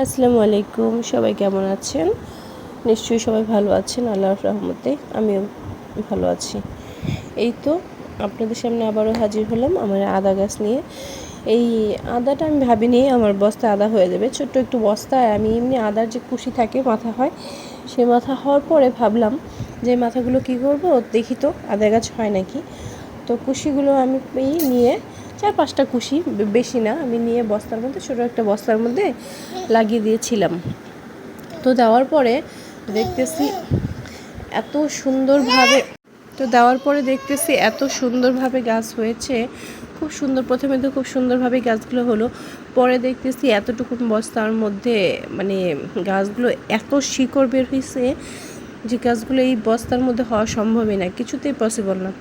আসসালামু আলাইকুম, সবাই কেমন আছেন? নিশ্চয়ই সবাই ভালো আছেন, আল্লাহর রহমতে আমিও ভালো আছি। এই তো আপনাদের সামনে আবারও হাজির হলাম আমার আদা গাছ নিয়ে। এই আদাটা আমি ভাবিনি আমার বস্তায় আদা হয়ে যাবে। ছোট্ট একটু বস্তায় আমি এমনি আদার যে কুশি থাকে, মাথা হয়, সে মাথা হওয়ার পরে ভাবলাম যে মাথাগুলো কী করব, দেখি তো আদা গাছ হয় নাকি। তো কুশিগুলো আমি নিয়ে 4-5টা কুশি, বেশি না, আমি নিয়ে বস্তার মধ্যে, ছোটো একটা বস্তার মধ্যে লাগিয়ে দিয়েছিলাম। তো দেওয়ার পরে দেখতেছি এত সুন্দরভাবে এত সুন্দরভাবে গাছ হয়েছে, খুব সুন্দর। প্রথমে তো খুব সুন্দরভাবে গাছগুলো হলো, পরে দেখতেছি এতটুকু বস্তার মধ্যে মানে গাছগুলো এত শিকড় বের হয়েছে যে গাছগুলো এই বস্তার মধ্যে হওয়া সম্ভবই না, কিছুতেই পসিবল না।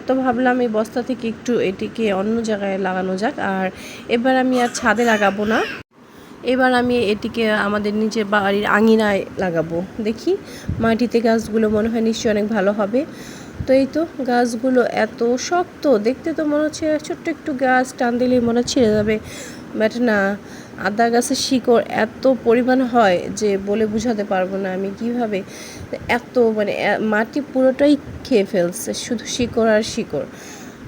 তো ভাবলাম এই বস্তা থেকে একটু এটিকে অন্য জায়গায় লাগানো যাক। আর এবার আমি আর ছাদে লাগাবো না, এবার আমি এটিকে আমাদের নিচের বাড়ির আঙিনায় লাগাবো। দেখি মাটিতে গাছগুলো মনে হয় নিশ্চয়ই অনেক ভালো হবে। তো এই তো গাছগুলো এত শক্ত, দেখতে তো মনে হচ্ছে ছোট্ট একটু গাছ, টান দিলেই মনে ছিঁড়ে যাবে, বাট না, আদা গাছের শিকড় এত পরিমাণ হয় যে বলে বোঝাতে পারবো না আমি কিভাবে। এত মানে মাটি পুরোটাই খেয়ে ফেলছে, শুধু শিকড় আর শিকড়।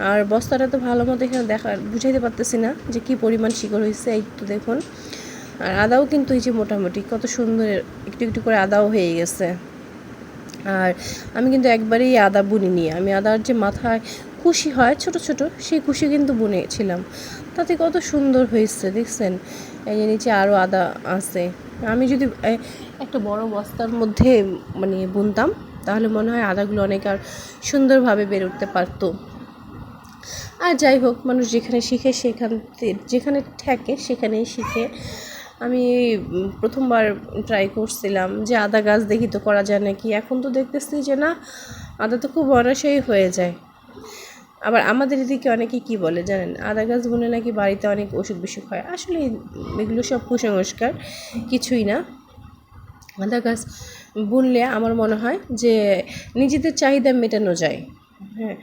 আর বস্তাটা তো ভালো মতো এখানে বুঝাইতে পারতেছি না যে কি পরিমাণ শিকড় হয়েছে। এই তো দেখুন, আর আদাও কিন্তু এই যে মোটামুটি কত সুন্দর একটু একটু করে আদাও হয়ে গেছে। আর আমি কিন্তু একবারেই আদা বুনিনি, আমি আদার যে মাথায় কুশি হয় ছোট ছোট, সেই কুশি কিন্তু বুনেছিলাম, তাতে কত সুন্দর হয়েছে দেখছেন। এই যে নিচে আরও আদা আছে। আমি যদি একটা বড় বস্তার মধ্যে মানে বুনতাম, তাহলে মনে হয় আদাগুলো অনেক আর সুন্দরভাবে বেড়ে উঠতে পারতো। আর যাই হোক, মানুষ যেখানে শিখে যেখানে ঠেকে সেখানেই শিখে। আমি প্রথমবার ট্রাই করছিলাম যে আদা গাছ দেখি তো করা যায় নাকি। এখন তো দেখতেছি যে না, আদা তো খুব অনায়াসেই হয়ে যায়। আবার আমাদের এদিকে অনেকে কি বলে জানেন, আদা গাছ বুনে নাকি বাড়িতে অনেক অসুখ বিসুখ হয়। আসলে এগুলো সব কুসংস্কার, কিছুই না। আদা গাছ বুনলে আমার মনে হয় যে নিজেদের চাহিদা মেটানো যায়। হ্যাঁ,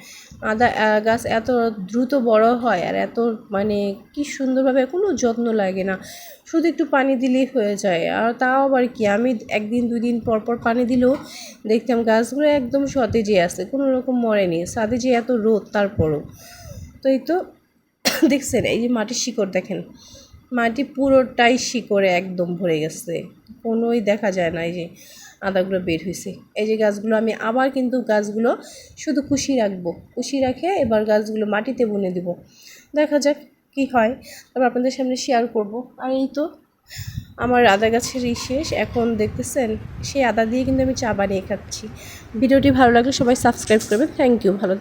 আদা গাছ এত দ্রুত বড় হয়, আর এত মানে কি সুন্দরভাবে, কোনো যত্ন লাগে না, শুধু একটু পানি দিলেই হয়ে যায়। আর তাও আবার কি, আমি 1-2 দিন পর পর পানি দিলেও দেখতাম গাছগুলো একদম সতেজে আছে, কোনো রকম মরেনি। ছাদে যে এত রোদ তারপরও। তো এই তো দেখছেন, এই যে মাটির শিকড় দেখেন, মাটি পুরোটাই শিকড়ে একদম ভরে গেছে, কোনোই দেখা যায় না এই যে আদাগুলো বের হয়েছে। এই যে গাছগুলো আমি আবার কিন্তু গাছগুলো শুধু কুশি রাখবো, কুশি রাখে এবার গাছগুলো মাটিতে বুনে দিব, দেখা যাক কি হয়, তারপর আপনাদের সামনে শেয়ার করব। আর এই তো আমার আদা গাছের শেষ, এখন দেখতেছেন সেই আদা দিয়ে কিন্তু আমি চা বানিয়ে খাচ্ছি। ভিডিওটি ভালো লাগলে সবাই সাবস্ক্রাইব করবেন। Thank you. ভালো